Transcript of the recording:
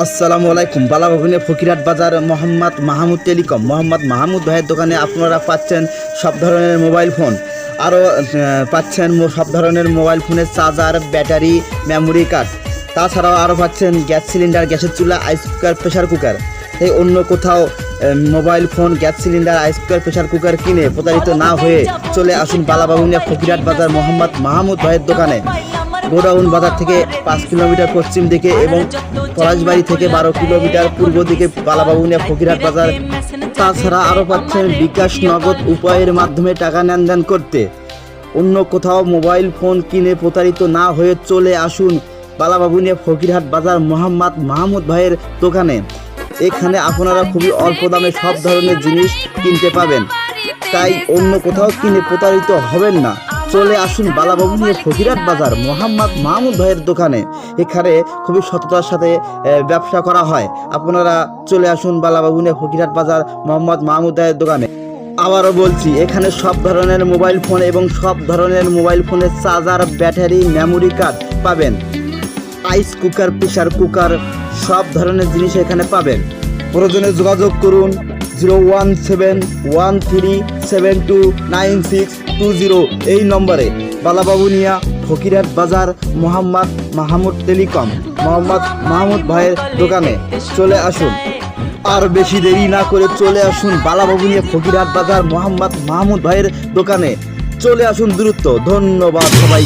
আসসালামু আলাইকুম। বালাভবনে ফকিরহাট বাজার মোহাম্মদ মাহমুদ টেলিকম। মোহাম্মদ মাহমুদ ভাইয়ের দোকানে আপনারা পাচ্ছেন সব ধরনের মোবাইল ফোন, আরও পাচ্ছেন সব ধরনের মোবাইল ফোনের চার্জার, ব্যাটারি, মেমোরি কার্ড। তাছাড়াও আরও পাচ্ছেন গ্যাস সিলিন্ডার, গ্যাসের চুলা, আইস কুকার, প্রেশার কুকার। এই অন্য কোথাও মোবাইল ফোন, গ্যাস সিলিন্ডার, আইস কুকার, প্রেশার কুকার কিনে প্রতারিত না হয়ে চলে আসুন বালাভবনে ফকিরহাট বাজার মোহাম্মদ মাহমুদ ভাইয়ের দোকানে। গোডাউন বাজার থেকে 5 কিলোমিটার পশ্চিম দিকে এবং পলাশবাড়ি থেকে 12 কিলোমিটার পূর্ব দিকে বালাভবনে ফকিরহাট বাজার। তাছাড়া আরও পাচ্ছেন বিকাশ নগদ উপায়ের মাধ্যমে টাকা লেনদেন করতে। অন্য কোথাও মোবাইল ফোন কিনে প্রতারিত না হয়ে চলে আসুন বালাভবনে ফকিরহাট বাজার মোহাম্মদ মাহমুদ ভাইয়ের দোকানে। এখানে আপনারা খুবই অল্প দামে সব ধরনের জিনিস কিনতে পাবেন, তাই অন্য কোথাও কিনে প্রতারিত হবেন না। চলে আসুন বালাভবনে ফকিরহাট বাজার মোহাম্মদ মাহমুদ ভাইয়ের দোকানে। এখানে খুবই সততার সাথে ব্যবসা করা হয়। আপনারা চলে আসুন বালাভবনে ফকিরহাট বাজার মোহাম্মদ মাহমুদ ভাইয়ের দোকানে। আবারও বলছি, এখানে সব ধরনের মোবাইল ফোন এবং সব ধরনের মোবাইল ফোনের চার্জার, ব্যাটারি, মেমোরি কার্ড পাবেন। আইস কুকার, প্রেশার কুকার, সব ধরনের জিনিস এখানে পাবেন। প্রয়োজনে যোগাযোগ করুন 01717272962 এই নম্বরে। বালাভবনিয়া ফকিরহাট বাজার মোহাম্মদ মাহমুদ টেলিকম, মোহাম্মদ মাহমুদ ভাইয়ের দোকানে চলে আসুন। আর বেশি দেরি না করে চলে আসুন বালাভবনিয়া ফকিরহাট বাজার মোহাম্মদ মাহমুদ ভাইয়ের দোকানে। চলে আসুন দ্রুত। ধন্যবাদ সবাই।